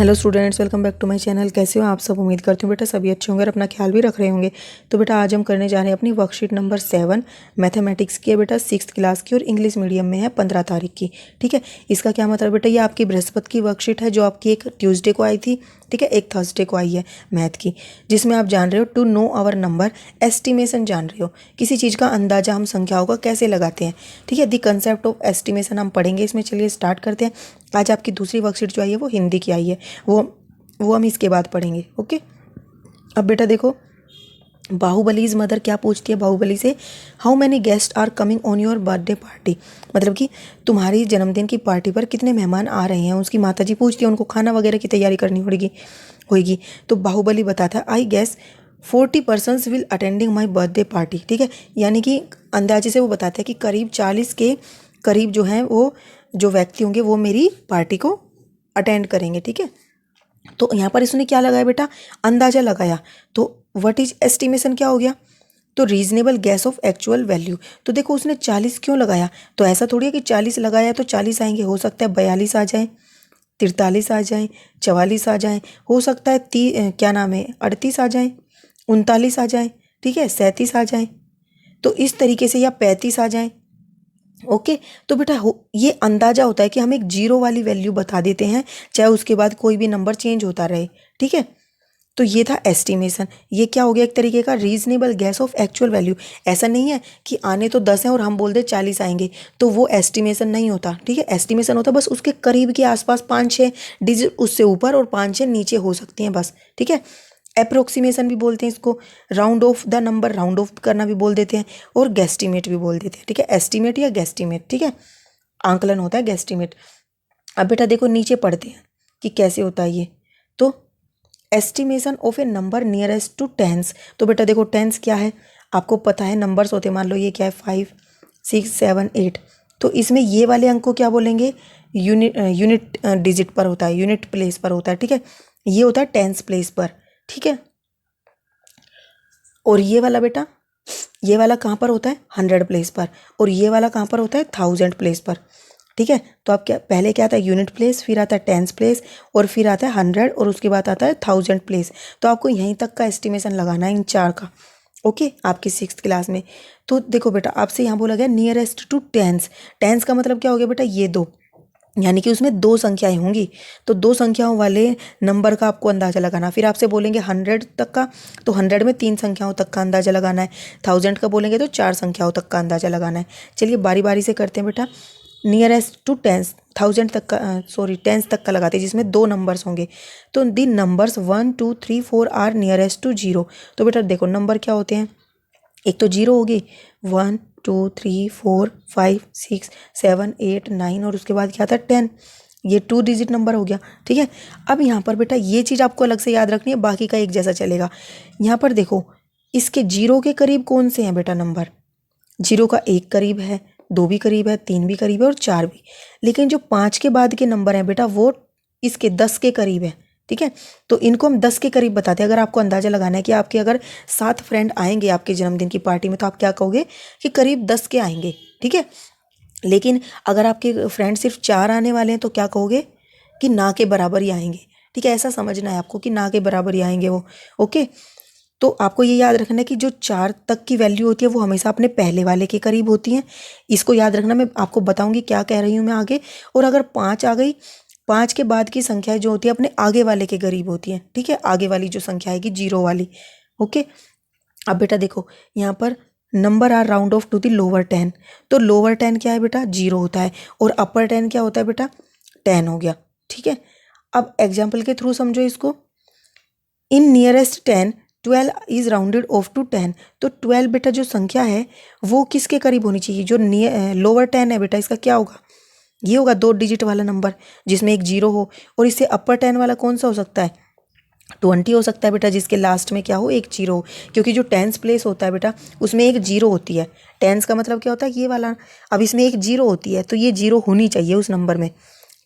Hello students, welcome back to my channel. कैसे हो आप सब? उम्मीद करती हूँ बेटा सभी अच्छे होंगे और अपना ख्याल भी रख रहे होंगे। तो बेटा आज हम करने जा रहे हैं अपनी वर्कशीट नंबर 7 मैथमेटिक्स की है बेटा, 6th क्लास की और इंग्लिश मीडियम में है 15 तारीख की। ठीक है, इसका क्या मतलब बेटा, ये आपकी बृहस्पति की वर्कशीट है जो आपकी एक ट्यूसडे को आई थी, ठीक है, एक थर्सडे को आई है मैथ की, जिसमें आप जान रहे हो to know our number, estimation जान रहे हो, किसी चीज़ का अंदाजा हम संख्याओं का कैसे लगाते हैं। ठीक है, दी कंसेप्ट ऑफ एस्टिमेशन हम पढ़ेंगे इसमें। चलिए स्टार्ट करते हैं। आज आपकी दूसरी वर्कशीट जो आई है वो हिंदी की आई है, वो हम इसके बाद पढ़ेंगे। ओके, अब बेटा देखो, बाहुबलीज मदर क्या पूछती है बाहुबली से, how many guest are coming on your birthday party. मतलब कि तुम्हारी जन्मदिन की पार्टी पर कितने मेहमान आ रहे हैं, उसकी माता जी पूछती है, उनको खाना वगैरह की तैयारी करनी होगी। तो बाहुबली बताता है, I guess 40 persons will attending my birthday party. ठीक है, यानी कि अंदाजे से वो बताता है कि करीब 40 के करीब जो हैं वो जो व्यक्ति होंगे वो मेरी पार्टी को अटेंड करेंगे। ठीक है, तो यहाँ पर इसने क्या लगाया बेटा, अंदाजा लगाया। तो व्हाट इज एस्टिमेशन क्या हो गया, तो reasonable gas off actual value. तो देखो उसने 40 क्यों लगाया, तो ऐसा थोड़ी है कि 40 लगाया तो 40 आएंगे, हो सकता है 42 आ जाए, 43 आ जाए, 44 आ जाए, हो सकता है 38 आ जाए, 39 आ जाए, ठीक है, 37 आ जाए, तो इस तरीके से, या 35 आ जाए। ओके, तो बेटा ये अंदाजा होता है कि हम एक जीरो वाली वैल्यू बता देते हैं, चाहे उसके बाद कोई भी नंबर चेंज होता रहे। ठीक है, तो ये था एस्टिमेशन। ये क्या हो गया, एक तरीके का reasonable gas off actual value. ऐसा नहीं है कि आने तो 10 हैं और हम बोल दे 40 आएंगे, तो वो एस्टिमेशन नहीं होता। ठीक है, एस्टिमेशन होता बस उसके करीब के आसपास 5-6 डिजिट उससे ऊपर और 5-6 नीचे हो सकती हैं बस। ठीक है, अप्रोक्सीमेशन भी बोलते हैं इसको, round off the number, round off करना भी बोल देते हैं, और गेस्टिमेट भी बोल देते हैं। ठीक है, एस्टिमेट या गेस्टिमेट, ठीक है, आंकलन होता है गेस्टिमेट। अब बेटा देखो नीचे पढ़ते हैं कि कैसे होता है ये। तो estimation of a number nearest to tens. तो बेटा देखो टेंस क्या है, आपको पता है नंबर्स होते हैं, मान लो ये क्या है 5 6 7 8, तो इसमें ये वाले अंक को क्या बोलेंगे, यूनिट डिजिट पर होता है, यूनिट प्लेस पर होता है। ठीक है, ये होता है टेंस प्लेस पर। ठीक है, और ये वाला बेटा, ये वाला कहाँ पर होता है, 100 प्लेस पर, और ये वाला कहाँ पर होता है, 1000 प्लेस पर। ठीक है, तो आप क्या, पहले क्या आता है यूनिट प्लेस, फिर आता है टेंस प्लेस, और फिर आता है 100, और उसके बाद आता है 1000 प्लेस। तो आपको यहीं तक का एस्टिमेशन लगाना है इन चार का। ओके, आपकी 6th क्लास में। तो देखो बेटा आपसे यहाँ बोला गया नियरेस्ट टू टेंस। टेंस का मतलब क्या हो गया बेटा, ये दो, यानी कि उसमें दो संख्याएं होंगी, तो दो संख्याओं वाले नंबर का आपको अंदाजा लगाना। फिर आपसे बोलेंगे 100 तक का, तो 100 में 3 संख्याओं तक का अंदाजा लगाना है। 1000 का बोलेंगे तो 4 संख्याओं तक का अंदाजा लगाना है। चलिए बारी बारी से करते हैं बेटा। नियरेस्ट टू टेंस, 1000 तक का, सॉरी 10 तक का लगाते हैं, जिसमें दो नंबर्स होंगे। तो the numbers 1 2 3 4 are nearest to 0। तो बेटा देखो नंबर क्या होते हैं, एक तो 0 होगी, 1 2 3 4 5 6 7 8 9, और उसके बाद क्या था 10। ये 2 डिजिट नंबर हो गया। ठीक है, अब यहाँ पर बेटा ये चीज़ आपको अलग से याद रखनी है, बाकी का एक जैसा चलेगा। यहाँ पर देखो इसके 0 के करीब कौन से हैं बेटा नंबर, 0 का 1 करीब है, 2 भी करीब है, 3 भी करीब है, और 4 भी। लेकिन जो 5 के बाद के नंबर हैं बेटा वो इसके 10 के करीब है। ठीक है, तो इनको हम 10 के करीब बताते हैं। अगर आपको अंदाजा लगाना है कि आपके अगर 7 फ्रेंड आएंगे आपके जन्मदिन की पार्टी में, तो आप क्या कहोगे कि करीब 10 के आएंगे। ठीक है, लेकिन अगर आपके फ्रेंड सिर्फ 4 आने वाले हैं तो क्या कहोगे कि ना के बराबर ही आएंगे। ठीक है, ऐसा समझना है आपको कि ना के बराबर ही आएंगे वो। ओके, तो आपको ये याद रखना है कि जो 4 तक की वैल्यू होती है वो हमेशा अपने पहले वाले के करीब होती हैं। इसको याद रखना, मैं आपको बताऊंगी क्या कह रही हूँ मैं आगे। और अगर 5 आ गई, 5 के बाद की संख्याएं जो होती है अपने आगे वाले के करीब होती हैं। ठीक है, आगे वाली जो संख्या आएगी 0 वाली। ओके, अब बेटा देखो यहाँ पर number are round off to the lower 10। तो लोअर 10 क्या है बेटा, 0 होता है, और अपर 10 क्या होता है बेटा, 10 हो गया। ठीक है, अब एग्जाम्पल के थ्रू समझो इसको। In nearest 10 12 is rounded off to 10। तो 12 बेटा जो संख्या है वो किसके करीब होनी चाहिए, जो लोअर 10 है बेटा, इसका क्या होगा, ये होगा 2 डिजिट वाला नंबर जिसमें एक 0 हो। और इससे अपर 10 वाला कौन सा हो सकता है, 20 हो सकता है बेटा, जिसके लास्ट में क्या हो, एक 0 हो। क्योंकि जो टेंस प्लेस होता है बेटा उसमें एक 0 होती है। टेंस का मतलब क्या होता है, ये वाला। अब इसमें एक 0 होती है, तो ये 0 होनी चाहिए उस नंबर में।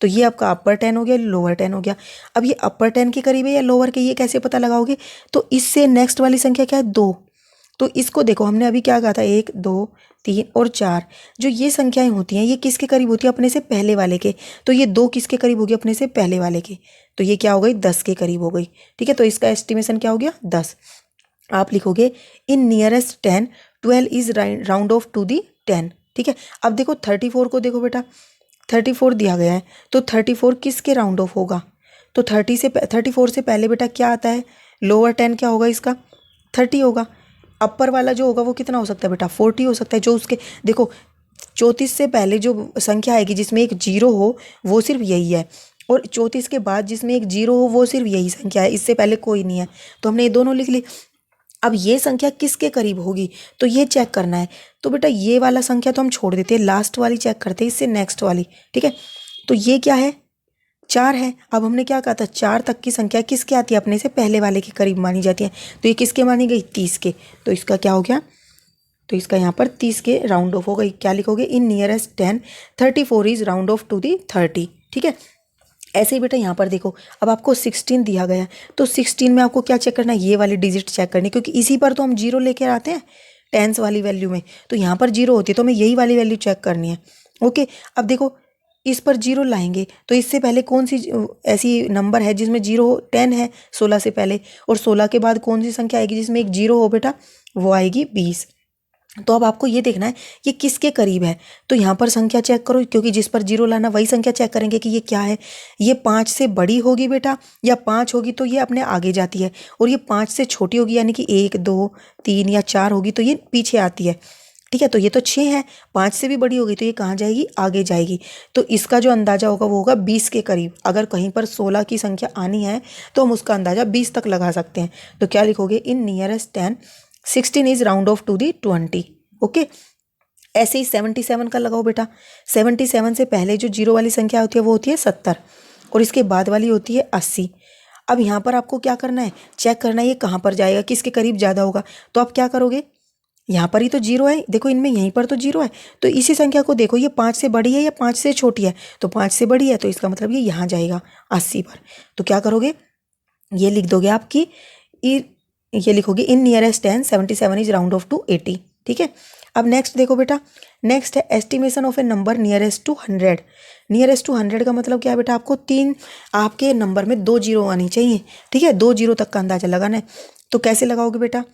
तो ये आपका अपर 10 हो गया, लोअर 10 हो गया। अब ये अपर 10 के करीब है या लोअर के, ये कैसे पता लगाओगे, तो इससे नेक्स्ट वाली संख्या क्या है, 2। तो इसको देखो, हमने अभी क्या कहा था, 1 2 3 और 4 जो ये संख्याएं होती हैं ये किसके करीब होती है, अपने से पहले वाले के। तो ये 2 किसके करीब होगी, अपने से पहले वाले के। तो ये क्या हो गई, 10 के करीब हो गई। ठीक है, तो इसका एस्टिमेशन क्या हो गया, 10। आप लिखोगे in nearest 10 12 is round off to the 10। ठीक है, अब देखो 34 को देखो बेटा, 34 दिया गया है, तो 34 किसके राउंड ऑफ होगा। तो 34 से पहले बेटा क्या आता है, लोअर 10 क्या होगा इसका, 30 होगा। अपर वाला जो होगा वो कितना हो सकता है बेटा, 40 हो सकता है। जो उसके देखो 34 से पहले जो संख्या आएगी जिसमें एक जीरो हो वो सिर्फ यही है, और 34 के बाद जिसमें एक जीरो हो वो सिर्फ यही संख्या है, इससे पहले कोई नहीं है। तो हमने ये दोनों लिख ली। अब ये संख्या किसके करीब होगी तो ये चेक करना है। तो बेटा ये वाला संख्या तो हम छोड़ देते हैं, लास्ट वाली चेक करते हैं, इससे नेक्स्ट वाली। ठीक है, तो ये क्या है, 4 है। अब हमने क्या कहा था, 4 तक की संख्या किसके आती है, अपने से पहले वाले के करीब मानी जाती है। तो ये किसके मानी गई, 30 के। तो इसका क्या हो गया, तो इसका यहाँ पर 30 के राउंड ऑफ हो गई। क्या लिखोगे, in nearest 10 34 is round off to the 30। ठीक है, ऐसे ही बेटा यहाँ पर देखो, अब आपको 16 दिया गया है, तो 16 में आपको क्या चेक करना है, ये वाली डिजिट चेक करनी, क्योंकि इसी पर तो हम जीरो लेके आते हैं टेंस वाली वैल्यू में। तो यहाँ पर जीरो होती है, तो हमें यही वाली वैल्यू चेक करनी है। ओके, अब देखो इस पर जीरो लाएंगे, तो इससे पहले कौन सी ऐसी नंबर है जिसमें जीरो हो, 10 है 16 से पहले, और 16 के बाद कौन सी संख्या आएगी जिसमें एक जीरो हो बेटा, वो आएगी 20। तो अब आपको ये देखना है ये किसके करीब है। तो यहाँ पर संख्या चेक करो, क्योंकि जिस पर जीरो लाना वही संख्या चेक करेंगे कि ये क्या है, ये 5 से बड़ी होगी बेटा, या 5 होगी तो ये अपने आगे जाती है, और ये 5 से छोटी होगी यानी कि 1 2 3 या 4 होगी तो ये पीछे आती है। ठीक है, तो ये तो 6 है, 5 से भी बड़ी होगी तो ये कहाँ जाएगी, आगे जाएगी। तो इसका जो अंदाजा होगा वो होगा 20 के करीब। अगर कहीं पर 16 की संख्या आनी है तो हम उसका अंदाजा 20 तक लगा सकते हैं। तो क्या लिखोगे, in nearest 10 16 is round off to the 20। Okay, ऐसे ही 77 का लगाओ बेटा। 77 से पहले जो जीरो वाली संख्या होती है वो होती है 70, और इसके बाद वाली होती है 80। अब यहाँ पर आपको क्या करना है, चेक करना है ये कहाँ पर जाएगा, किसके करीब ज़्यादा होगा। तो आप क्या करोगे, यहाँ पर ही तो जीरो है, देखो इनमें यहीं पर तो जीरो है, तो इसी संख्या को देखो ये 5 से बड़ी है या 5 से छोटी है। तो 5 से बड़ी है, तो इसका मतलब ये यहाँ जाएगा 80 पर। तो क्या करोगे, ये लिख दोगे आपकी, ये लिखोगे in nearest 10 77 is round off to 80। ठीक है, अब नेक्स्ट देखो बेटा, नेक्स्ट है estimation of a number nearest to 100। Nearest to 100 का मतलब क्या है बेटा, आपको आपके नंबर में 2 जीरो आनी चाहिए। ठीक है, 2 जीरो तक का अंदाजा लगाना है। तो कैसे लगाओगे बेटा,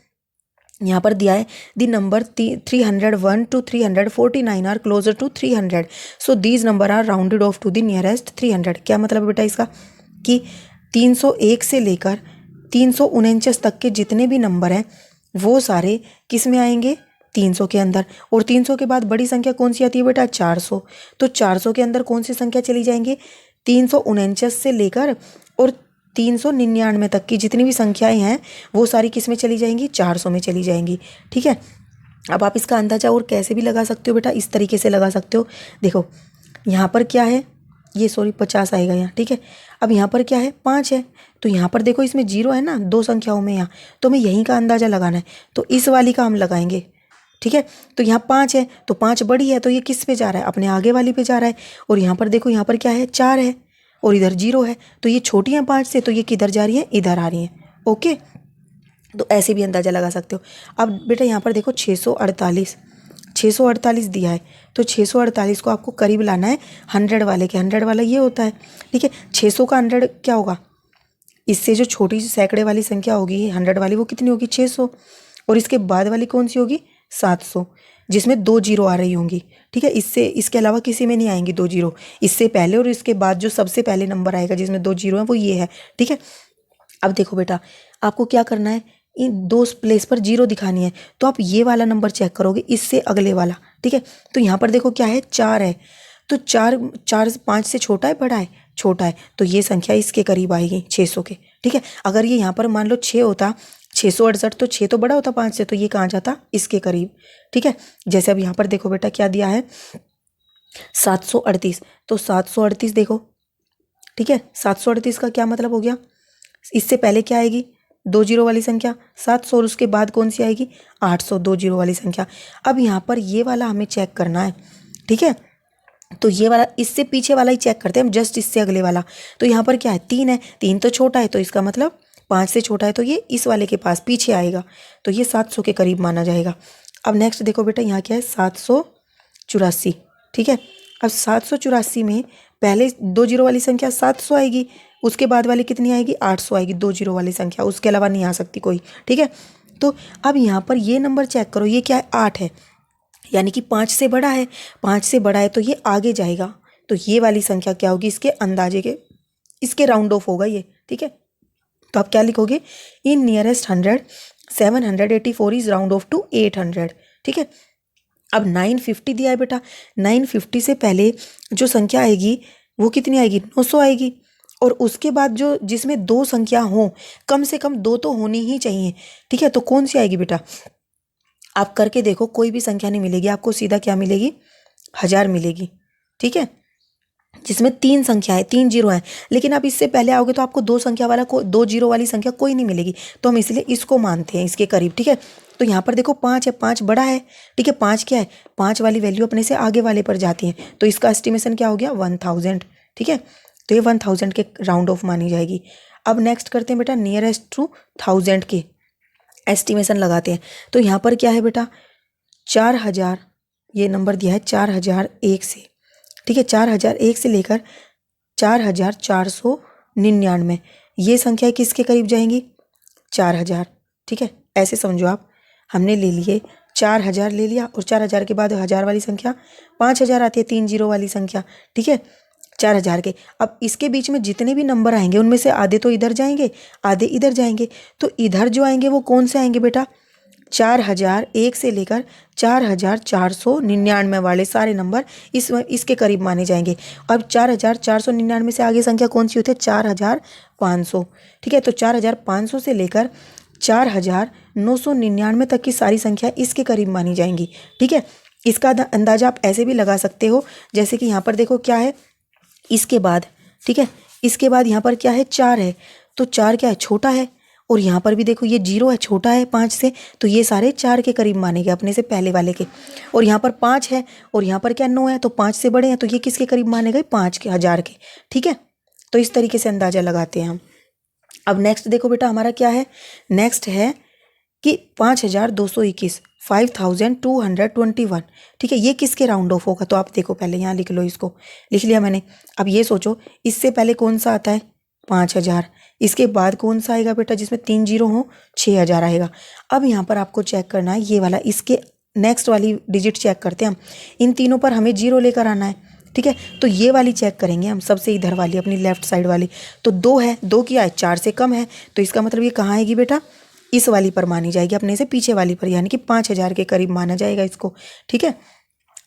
यहाँ पर दिया है the number 301 to 349 are closer to 300, so these number are rounded off to the nearest 300। क्या मतलब है बेटा इसका, कि 301 से लेकर 349 तक के जितने भी नंबर हैं वो सारे किस में आएंगे, 300 के अंदर। और 300 के बाद बड़ी संख्या कौन सी आती है बेटा, 400। तो 400 के अंदर कौन सी संख्या चली जाएंगे, 349 से लेकर और 399 तक की जितनी भी संख्याएं हैं वो सारी किस में चली जाएंगी, 400 में चली जाएंगी। ठीक है, अब आप इसका अंदाजा और कैसे भी लगा सकते हो बेटा, इस तरीके से लगा सकते हो। देखो यहाँ पर क्या है, ये 50 आएगा यहाँ। ठीक है, अब यहाँ पर क्या है, 5 है, तो यहाँ पर देखो इसमें जीरो है ना 2 संख्याओं में यहाँ, तो हमें यहीं का अंदाजा लगाना है, तो इस वाली का हम लगाएंगे। ठीक है, तो यहाँ 5 है, तो 5 बड़ी है, तो ये किस पे जा रहा है, अपने आगे वाली पे जा रहा है। और यहाँ पर देखो, यहाँ पर क्या है, 4 है और इधर जीरो है, तो ये छोटी है 5 से, तो ये किधर जा रही है, इधर आ रही है। ओके, तो ऐसे भी अंदाजा लगा सकते हो। अब बेटा यहाँ पर देखो 648 दिया है, तो 648 को आपको करीब लाना है 100 वाले के। 100 वाला ये होता है। ठीक है, 600 का 100 क्या होगा, इससे जो छोटी सी सैकड़े वाली संख्या होगी 100 वाली वो कितनी होगी, 600। और इसके बाद वाली कौन सी होगी, 700, जिसमें 2 जीरो आ रही होंगी। ठीक है, इसके अलावा किसी में नहीं आएंगी 2 जीरो। इससे पहले और इसके बाद जो सबसे पहले नंबर आएगा जिसमें 2 जीरो है वो ये है। ठीक है, अब देखो बेटा आपको क्या करना है, इन 2 प्लेस पर जीरो दिखानी है, तो आप ये वाला नंबर चेक करोगे, इससे अगले वाला। ठीक है, तो यहाँ पर देखो क्या है, 4 है, तो 4 5 से छोटा है बड़ा है, छोटा है, तो ये संख्या इसके करीब आएगी 600 के। ठीक है, अगर ये यहाँ पर मान लो 6 होता, 668, तो 6 तो बड़ा होता 5 से, तो ये कहाँ जाता, इसके करीब। ठीक है, जैसे अब यहाँ पर देखो बेटा क्या दिया है, 738, तो 738 देखो। ठीक है, 738 का क्या मतलब हो गया, इससे पहले क्या आएगी, 2 जीरो वाली संख्या 700, और उसके बाद कौन सी आएगी, 800, 2 जीरो वाली संख्या। अब यहाँ पर ये वाला हमें चेक करना है। ठीक है, तो ये वाला, इससे पीछे वाला ही चेक करते हैं हम, जस्ट इससे अगले वाला। तो यहाँ पर क्या है, 3 है, 3 तो छोटा है, तो इसका मतलब 5 से छोटा है तो ये इस वाले के पास पीछे आएगा, तो ये 700 के करीब माना जाएगा। अब नेक्स्ट देखो बेटा, यहाँ क्या है 784, ठीक है। अब 784 में पहले 2 जीरो वाली संख्या 700 आएगी, उसके बाद वाली कितनी आएगी 800 आएगी, 2 जीरो वाली संख्या, उसके अलावा नहीं आ सकती कोई, ठीक है। तो अब यहाँ पर ये नंबर चेक करो, ये क्या है 8 है, यानी कि 5 से बड़ा है, 5 से बड़ा है तो ये आगे जाएगा, तो ये वाली संख्या क्या होगी इसके अंदाजे के, इसके राउंड ऑफ होगा ये, ठीक है। तो आप क्या लिखोगे, in nearest 100 784 is round off to 800, ठीक है। अब 950 दिया है बेटा, 950 से पहले जो संख्या आएगी वो कितनी आएगी 900 आएगी, और उसके बाद जो जिसमें 2 संख्या हो, कम से कम 2 तो होनी ही चाहिए, ठीक है। तो कौन सी आएगी बेटा, आप करके देखो, कोई भी संख्या नहीं मिलेगी आपको, सीधा क्या मिलेगी 1000 मिलेगी, ठीक है, जिसमें 3 संख्या है, 3 जीरो है। लेकिन आप इससे पहले आओगे तो आपको 2 संख्या वाला 2 जीरो वाली संख्या कोई नहीं मिलेगी, तो हम इसलिए इसको मानते हैं इसके करीब, ठीक है। तो यहाँ पर देखो 5 है, 5 बड़ा है, ठीक है, 5 क्या है, 5 वाली वैल्यू अपने से आगे वाले पर जाती है, तो इसका एस्टिमेशन क्या हो गया 1000, ठीक है। तो ये 1000 के राउंड ऑफ मानी जाएगी। अब नेक्स्ट करते हैं बेटा नियरेस्ट टू 1000 के एस्टिमेशन लगाते हैं। तो यहाँ पर क्या है बेटा 4000, ये नंबर दिया है 4001 से, ठीक है, 4001 से लेकर 4499, ये संख्या किसके करीब जाएंगी 4000, ठीक है। ऐसे समझो आप, हमने ले लिए 4000 ले लिया, और 4000 के बाद 1000 वाली संख्या 5000 आती है, 3 जीरो वाली संख्या, ठीक है, 4000 के। अब इसके बीच में जितने भी नंबर आएंगे उनमें से आधे तो इधर जाएंगे, आधे इधर जाएंगे, तो इधर जो आएंगे वो कौन से आएंगे बेटा 4001 से लेकर 4499 वाले सारे नंबर इसके करीब माने जाएंगे। अब 4499 से आगे संख्या कौन सी होती है 4500, ठीक है। तो 4500 से लेकर 4999 तक की सारी संख्या इसके करीब मानी जाएंगी, ठीक है। इसका अंदाजा आप ऐसे भी लगा सकते हो, जैसे कि यहाँ पर देखो क्या है इसके बाद, ठीक है, इसके बाद यहाँ पर क्या है 4 है, तो 4 क्या है छोटा है, और यहाँ पर भी देखो ये 0 है, छोटा है 5 से, तो ये सारे 4 के करीब मानेंगे अपने से पहले वाले के। और यहाँ पर 5 है, और यहाँ पर क्या 9 है, तो 5 से बड़े हैं, तो ये किसके करीब माने गए 5000 के, ठीक है। तो इस तरीके से अंदाजा लगाते हैं हम। अब नेक्स्ट देखो बेटा हमारा क्या है, नेक्स्ट है कि 5221 5221, ठीक है, ये किसके राउंड ऑफ होगा। तो आप देखो पहले यहाँ लिख लो, इसको लिख लिया मैंने। अब ये सोचो इससे पहले कौन सा आता है 5000, इसके बाद कौन सा आएगा बेटा जिसमें 3 जीरो हो 6000 आएगा। अब यहाँ पर आपको चेक करना है ये वाला, इसके नेक्स्ट वाली डिजिट चेक करते हैं हम, इन तीनों पर हमें 0 लेकर आना है, ठीक है। तो ये वाली चेक करेंगे हम, सबसे इधर वाली अपनी लेफ्ट साइड वाली, तो 2 है, 2 क्या है 4 से कम है, तो इसका मतलब ये कहाँ आएगी बेटा इस वाली पर मानी जाएगी, अपने से पीछे वाली पर, यानी कि 5000 के करीब माना जाएगा इसको, ठीक है।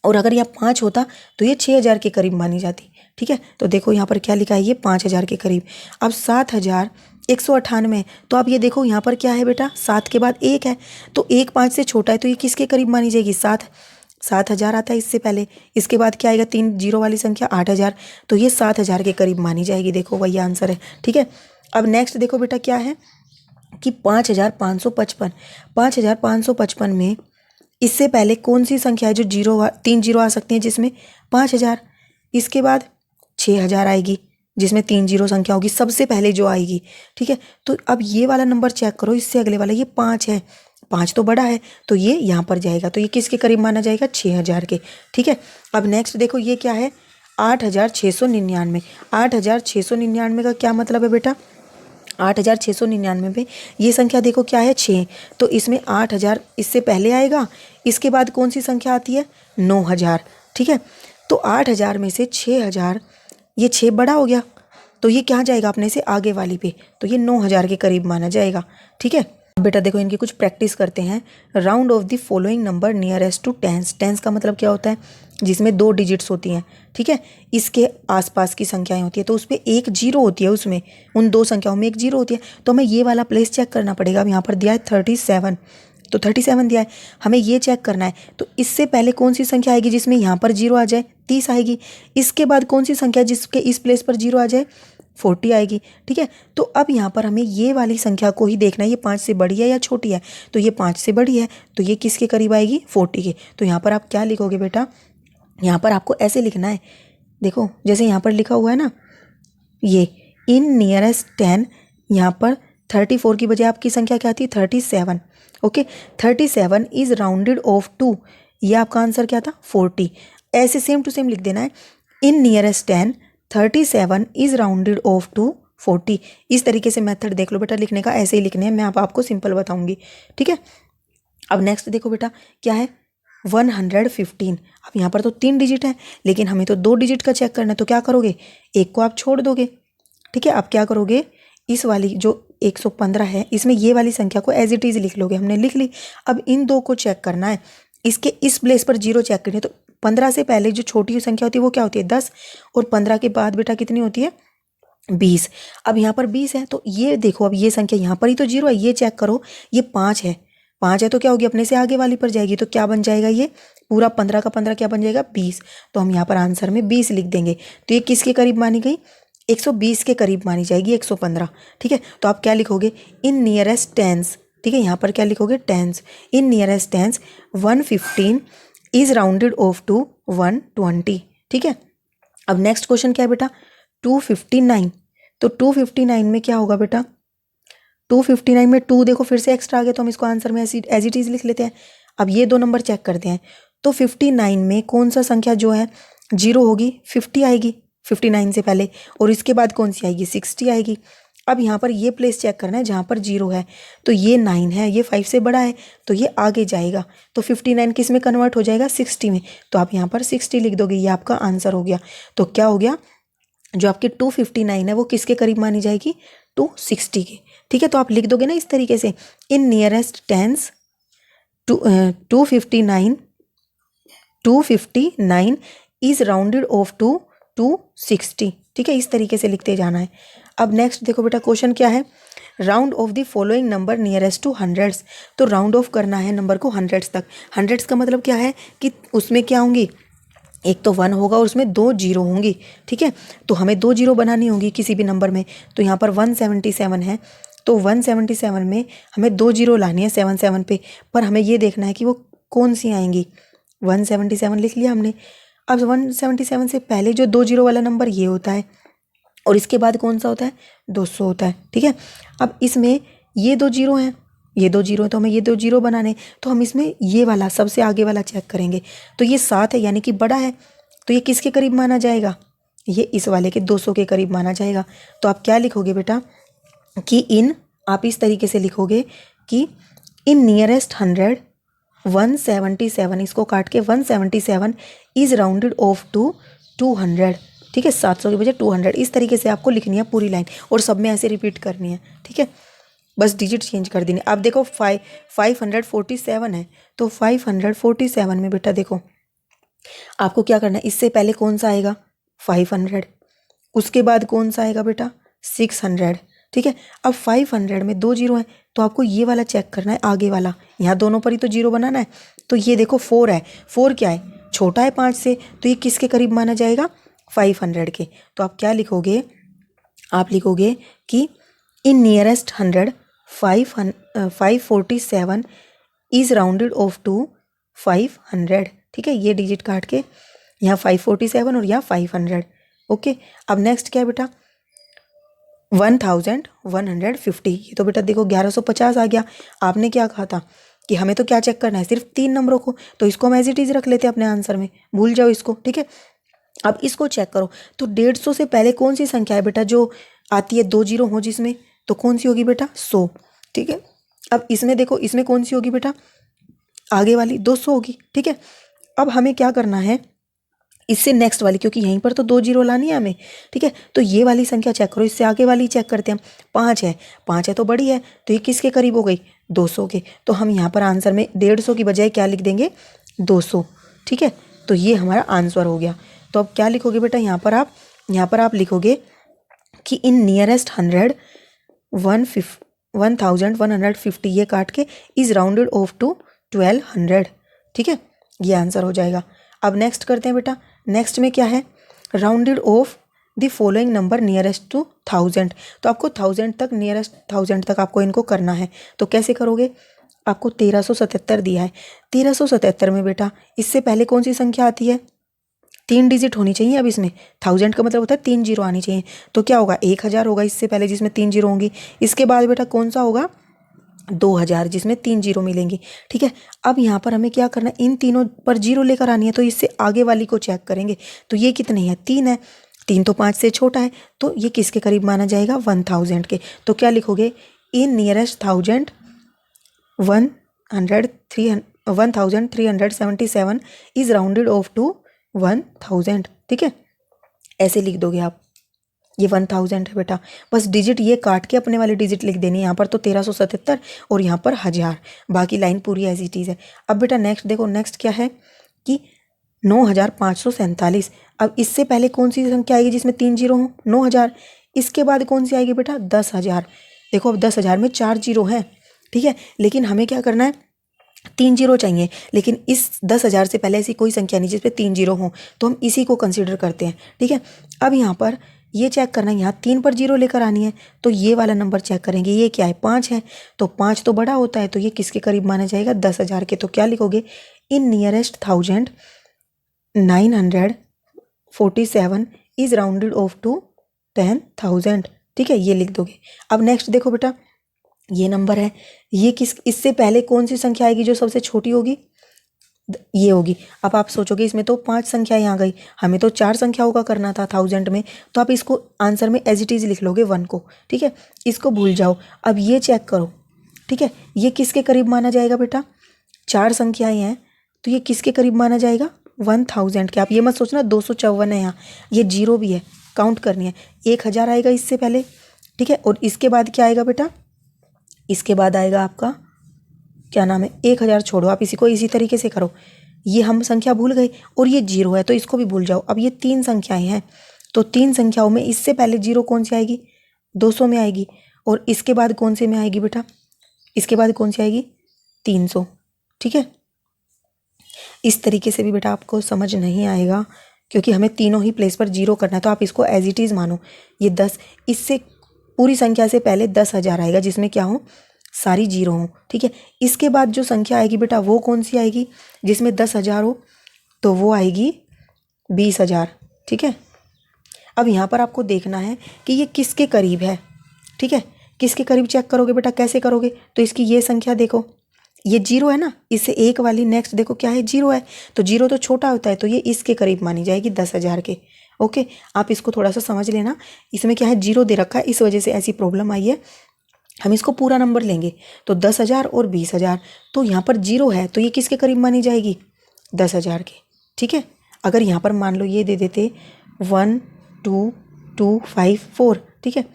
और अगर यह 5 होता तो ये 6000 के करीब मानी जाती, ठीक है। तो देखो यहाँ पर क्या लिखा है, ये 5000 के करीब। अब 7198, तो आप ये देखो यहाँ पर क्या है बेटा 7 के बाद 1 है, तो 1 5 से छोटा है, तो ये किसके करीब मानी जाएगी 7000 आता है इससे पहले, इसके बाद क्या आएगा 3 जीरो वाली संख्या 8000, तो ये 7000 के करीब मानी जाएगी। देखो वही आंसर है, ठीक है। अब नेक्स्ट देखो बेटा क्या है कि 5555 में इससे पहले कौन सी संख्या है जो 3 जीरो आ सकती हैं जिसमें 5000, इसके बाद 6000 आएगी जिसमें 3 जीरो संख्या होगी सबसे पहले जो आएगी, ठीक है। तो अब ये वाला नंबर चेक करो, इससे अगले वाला ये 5 है, 5 तो बड़ा है, तो ये यहाँ पर जाएगा, तो ये किसके करीब माना जाएगा 6000 के, ठीक है। अब नेक्स्ट देखो ये क्या है 8699, 8699 का क्या मतलब है बेटा 8699 में ये संख्या देखो क्या है 6, तो इसमें 8000 इससे पहले आएगा, इसके बाद कौन सी संख्या आती है 9000, ठीक है। तो 8000 में से 6000, ये 6 बड़ा हो गया, तो ये क्या जाएगा अपने से आगे वाली पे, तो ये 9000 के करीब माना जाएगा, ठीक है। बेटा देखो इनकी कुछ प्रैक्टिस करते हैं। Round off the following number nearest to tens, tens का मतलब क्या होता है जिसमें 2 डिजिट्स होती हैं, ठीक है, इसके आसपास की संख्याएं होती है, तो उस पर 1 जीरो होती है, उसमें उन 2 संख्याओं में 1 जीरो होती है, तो हमें ये वाला प्लेस चेक करना पड़ेगा। अब यहाँ पर दिया है 37, तो 37 दिया है, हमें ये चेक करना है, तो इससे पहले कौन सी संख्या आएगी जिसमें यहाँ पर 0 आ जाए 30 आएगी, इसके बाद कौन सी संख्या जिसके इस प्लेस पर 0 आ जाए 40 आएगी, ठीक है। तो अब यहाँ पर हमें ये वाली संख्या को ही देखना है, ये 5 से बड़ी है या छोटी है, तो ये 5 से बड़ी है, तो ये किसके करीब आएगी 40 के। तो यहाँ पर आप क्या लिखोगे बेटा, यहाँ पर आपको ऐसे लिखना है, देखो जैसे यहाँ पर लिखा हुआ है ना, ये इन नियरेस्ट 10, यहाँ पर 34 की बजाय आपकी संख्या क्या थी 37। Okay 37 is rounded off to, ये आपका आंसर क्या था 40। ऐसे सेम टू सेम लिख देना है, in nearest 10 37 is rounded off to 40। इस तरीके से मेथड देख लो बेटा लिखने का, ऐसे ही लिखने हैं, मैं आपको सिंपल बताऊंगी। ठीक है, अब नेक्स्ट देखो बेटा क्या है 115। अब यहाँ पर तो 3 डिजिट है, लेकिन हमें तो 2 डिजिट का चेक करना है, तो क्या करोगे, एक को आप छोड़ दोगे। ठीक है, अब क्या करोगे, इस वाली जो 115 है इसमें ये वाली संख्या को एज इट इज लिख लोगे, हमने लिख ली। अब इन दो को चेक करना है, इसके इस प्लेस पर 0 चेक करनी है। तो 15 से पहले जो छोटी संख्या होती है वो क्या होती है 10, और 15 के बाद बेटा कितनी होती है 20। अब यहाँ पर 20 है, तो ये देखो अब ये संख्या यहाँ पर ही तो 0 है, ये चेक करो, ये 5 है। 5 है तो क्या होगी, अपने से आगे वाली पर जाएगी, तो क्या बन जाएगा, ये पूरा 15 का 15 क्या बन जाएगा 20। तो हम यहाँ पर आंसर में 20 लिख देंगे। तो ये किसके करीब मानी गई, 120 के करीब मानी जाएगी 115। ठीक है, तो आप क्या लिखोगे, इन नियरेस्ट टेंस। ठीक है, यहाँ पर क्या लिखोगे tens, in nearest tens 115 is rounded off to 120। ठीक है, अब नेक्स्ट क्वेश्चन क्या है बेटा 259। तो 259 में क्या होगा बेटा, 259 में 2 देखो फिर से एक्स्ट्रा आ गया, तो हम इसको आंसर में एज इट इज लिख लेते हैं। अब ये दो नंबर चेक करते हैं, तो 59 में कौन सा संख्या जो है 0 होगी, 50 आएगी 59 से पहले, और इसके बाद कौन सी आएगी 60 आएगी। अब यहाँ पर ये प्लेस चेक करना है जहाँ पर 0 है, तो ये 9 है, ये 5 से बड़ा है, तो ये आगे जाएगा। तो 59 किस में कन्वर्ट हो जाएगा 60 में, तो आप यहाँ पर 60 लिख दोगे, ये आपका आंसर हो गया। तो क्या हो गया, जो आपकी 259 है वो किसके करीब मानी जाएगी 260 के। ठीक है, तो आप लिख दोगे ना इस तरीके से, in nearest tens 259 is rounded off to 260। ठीक है, इस तरीके से लिखते जाना है। अब नेक्स्ट देखो बेटा क्वेश्चन क्या है, round off the following number nearest to hundreds. तो राउंड ऑफ करना है नंबर को हंड्रेड्स तक। हंड्रेड्स का मतलब क्या है कि उसमें क्या होंगी, एक तो 1 होगा और उसमें 2 जीरो होंगी। ठीक है, तो हमें 2 जीरो बनानी होगी किसी भी नंबर में। तो यहाँ पर 177 है, तो 177 में हमें 2 जीरो लानी है 77 पे, पर हमें ये देखना है कि वो कौन सी आएंगी। 177 लिख लिया हमने। अब 177 से पहले जो 2 जीरो वाला नंबर ये होता है, और इसके बाद कौन सा होता है 200 होता है। ठीक है, अब इसमें ये 2 जीरो हैं, ये 2 जीरो है, तो हमें ये 2 जीरो बनाने, तो हम इसमें ये वाला सबसे आगे वाला चेक करेंगे। तो ये 7 है, यानी कि बड़ा है, तो ये किसके करीब माना जाएगा, ये इस वाले के 200 के करीब माना जाएगा। तो आप क्या लिखोगे बेटा कि इन, आप इस तरीके से लिखोगे कि इन नियरेस्ट 100 177, इसको काट के 177 इज राउंडेड ऑफ टू 200। ठीक है, 700 के बजाय 200, इस तरीके से आपको लिखनी है पूरी लाइन, और सब में ऐसे रिपीट करनी है। ठीक है, बस डिजिट चेंज कर देनी। अब देखो 547 है, तो 547 में बेटा देखो आपको क्या करना है, इससे पहले कौन सा आएगा 500, उसके बाद कौन सा आएगा बेटा 600। ठीक है, अब 500 में 2 जीरो है, तो आपको ये वाला चेक करना है आगे वाला, यहाँ दोनों पर ही तो जीरो बनाना है। तो ये देखो 4 है, 4 क्या है छोटा है 5 से, तो ये किसके करीब माना जाएगा 500 के। तो आप क्या लिखोगे, आप लिखोगे कि in nearest 100 547 is rounded off to 500। ठीक है, ये डिजिट काट के यहाँ 547 और यहाँ 500। ओके, अब नेक्स्ट क्या है बेटा 1150। ये तो बेटा देखो 1150 आ गया। आपने क्या कहा था कि हमें तो क्या चेक करना है सिर्फ 3 नंबरों को, तो इसको हम एज इट इज रख लेते हैं अपने आंसर में, भूल जाओ इसको। ठीक है, अब इसको चेक करो, तो 150 से पहले कौन सी संख्या है बेटा जो आती है 2 जीरो हो जिसमें, तो कौन सी होगी बेटा 100। ठीक है, अब इसमें देखो, इसमें कौन सी होगी बेटा आगे वाली 200 होगी। ठीक है, अब हमें क्या करना है इससे नेक्स्ट वाली, क्योंकि यहीं पर तो 2 जीरो लानी है हमें। ठीक है, तो ये वाली संख्या चेक करो, इससे आगे वाली चेक करते हैं हम। 5 है, 5 है तो बड़ी है, तो ये किसके करीब हो गई 200 के। तो हम यहाँ पर आंसर में 150 की बजाय क्या लिख देंगे 200। ठीक है, तो ये हमारा आंसर हो गया। तो अब क्या लिखोगे बेटा यहाँ पर आप लिखोगे कि इन नियरेस्ट 100 1150 ये काट के इज राउंडेड ऑफ टू 1200। ठीक है, ये आंसर हो जाएगा। अब नेक्स्ट करते हैं बेटा, नेक्स्ट में क्या है rounded off the following number nearest to 1000। तो आपको 1000 तक, नियरेस्ट 1000 तक आपको इनको करना है। तो कैसे करोगे, आपको 1377 दिया है, 1377 में बेटा इससे पहले कौन सी संख्या आती है 3 डिजिट होनी चाहिए अब इसमें। 1000 का मतलब होता है 3 जीरो आनी चाहिए। तो क्या होगा, 1000 होगा इससे पहले जिसमें 3 जीरो होंगी। इसके बाद बेटा कौन सा होगा, 2000 जिसमें 3 जीरो मिलेंगी। ठीक है, अब यहाँ पर हमें क्या करना है, इन तीनों पर जीरो लेकर आनी है। तो इससे आगे वाली को चेक करेंगे। तो ये कितनी है, 3 है। 3 तो 5 से छोटा है, तो ये किसके करीब माना जाएगा, 1000 के। तो क्या लिखोगे, in nearest 1377 is rounded off to 1000। ठीक है, ऐसे लिख दोगे आप। ये 1000 है बेटा। बस डिजिट ये काट के अपने वाली डिजिट लिख देनी है। यहाँ पर तो 1377 और यहाँ पर 1000, बाकी लाइन पूरी एज इट इज़ है। अब बेटा नेक्स्ट देखो, नेक्स्ट क्या है कि 9547। अब इससे पहले कौन सी संख्या आएगी जिसमें 3 जीरो हो, 9000। इसके बाद कौन सी आएगी बेटा, 10,000। देखो अब 10,000 में 4 जीरो हैं। ठीक है, लेकिन हमें क्या करना है, 3 जीरो चाहिए। लेकिन इस 10,000 से पहले ऐसी कोई संख्या नहीं जिसपे 3 जीरो हो, तो हम इसी को कंसिडर करते हैं। ठीक है, अब यहाँ पर ये चेक करना है, यहाँ 3 पर जीरो लेकर आनी है। तो ये वाला नंबर चेक करेंगे, ये क्या है, 5 है। तो 5 तो बड़ा होता है, तो ये किसके करीब माना जाएगा, 10,000 के। तो क्या लिखोगे, in nearest 1947 is rounded off to 10,000। ठीक है, ये लिख दोगे। अब नेक्स्ट देखो बेटा, ये नंबर है, ये इससे पहले कौन सी संख्या आएगी जो सबसे छोटी होगी, ये होगी। अब आप सोचोगे इसमें तो 5 संख्याएं आ गई, हमें तो 4 संख्याओं का करना था 1000 में। तो आप इसको आंसर में एज इट इज़ लिख लोगे 1 को। ठीक है, इसको भूल जाओ। अब ये चेक करो। ठीक है, ये किसके करीब माना जाएगा बेटा, 4 संख्याएं हैं, तो ये किसके करीब माना जाएगा, 1000 के। आप ये मत सोचना 254 है, यहाँ ये जीरो भी है, काउंट करनी है। 1000 आएगा इससे पहले। ठीक है, और इसके बाद क्या आएगा बेटा, इसके बाद आएगा आपका क्या नाम है, 1000 छोड़ो, आप इसी को इसी तरीके से करो। ये हम संख्या भूल गए और ये जीरो है, तो इसको भी भूल जाओ। अब ये 3 संख्याएं हैं, तो 3 संख्याओं में इससे पहले जीरो कौन सी आएगी, 200 में आएगी। और इसके बाद कौन से में आएगी बेटा, इसके बाद कौन सी आएगी, 300। ठीक है, इस तरीके से भी बेटा आपको समझ नहीं आएगा, क्योंकि हमें तीनों ही प्लेस पर जीरो करना है। तो आप इसको एज इट इज़ मानो। ये 10, इससे पूरी संख्या से पहले 10,000 आएगा जिसमें क्या हो, सारी जीरो हो। ठीक है, इसके बाद जो संख्या आएगी बेटा वो कौन सी आएगी जिसमें 10,000 हो, तो वो आएगी 20,000। ठीक है, अब यहाँ पर आपको देखना है कि ये किसके करीब है। ठीक है, किसके करीब चेक करोगे बेटा, कैसे करोगे, तो इसकी ये संख्या देखो, ये जीरो है ना, इससे एक वाली नेक्स्ट देखो क्या है, जीरो है। तो जीरो तो छोटा होता है, तो ये इसके करीब मानी जाएगी 10,000 के। ओके, आप इसको थोड़ा सा समझ लेना। इसमें क्या है, जीरो दे रखा है, इस वजह से ऐसी प्रॉब्लम आई है। हम इसको पूरा नंबर लेंगे तो 10,000 और 20,000। तो यहाँ पर जीरो है, तो ये किसके करीब मानी जाएगी, 10,000 के। ठीक है, अगर यहाँ पर मान लो ये दे देते 1 2 2 5 4, ठीक है,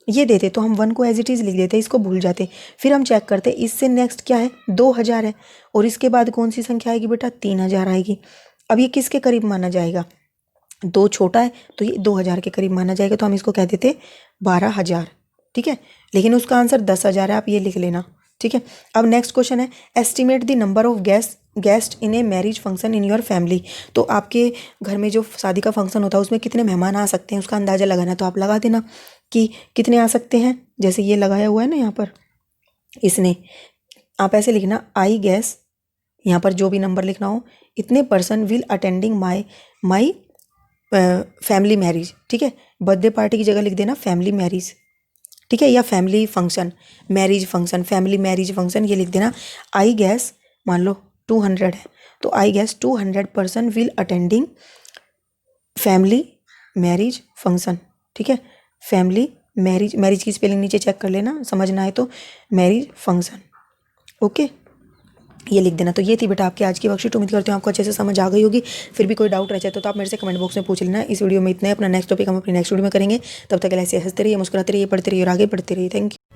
ये देते तो हम 1 को एज इट इज़ लिख देते, इसको भूल जाते। फिर हम चेक करते, इससे नेक्स्ट क्या है, 2000 है। और इसके बाद कौन सी संख्या आएगी बेटा, 3000 आएगी। अब ये किसके करीब माना जाएगा, 2 छोटा है, तो ये 2000 के करीब माना जाएगा। तो हम इसको कह देते 12,000। ठीक है, लेकिन उसका आंसर 10,000 है, आप ये लिख लेना। ठीक है, अब नेक्स्ट क्वेश्चन है, estimate the number of guest in a marriage function in your family. तो आपके घर में जो शादी का फंक्शन होता है उसमें कितने मेहमान आ सकते हैं, उसका अंदाज़ा लगाना है। तो आप लगा देना कि कितने आ सकते हैं, जैसे ये लगाया हुआ है ना यहाँ पर, इसने आप ऐसे लिखना, आई गेस, यहाँ पर जो भी नंबर लिखना हो, इतने person will attending my family marriage. ठीक है, बर्थडे पार्टी की जगह लिख देना फैमिली मैरिज। ठीक है, या family function, marriage function, family marriage function, ये लिख देना। आई गैस मान लो 200 है, तो आई gas 200 person will attending family marriage function. ठीक है, फैमिली मैरिज की स्पेलिंग नीचे चेक कर लेना, समझना है तो, मैरिज फंक्शन। ओके, ये लिख देना। तो ये थी बेटा आपकी आज की वर्कशीट। उम्मीद करती हूँ आपको अच्छे से समझ आ गई होगी। फिर भी कोई डाउट रह जाए तो आप मेरे से कमेंट बॉक्स में पूछ लेना। इस वीडियो में इतना है, अपना नेक्स्ट टॉपिक हम अपनी नेक्स्ट वीडियो में करेंगे। तब तक ऐसे हंसते रहिए, मुस्कुराते रहिए, पढ़ते रहिए और आगे बढ़ते रहिए। Thank you.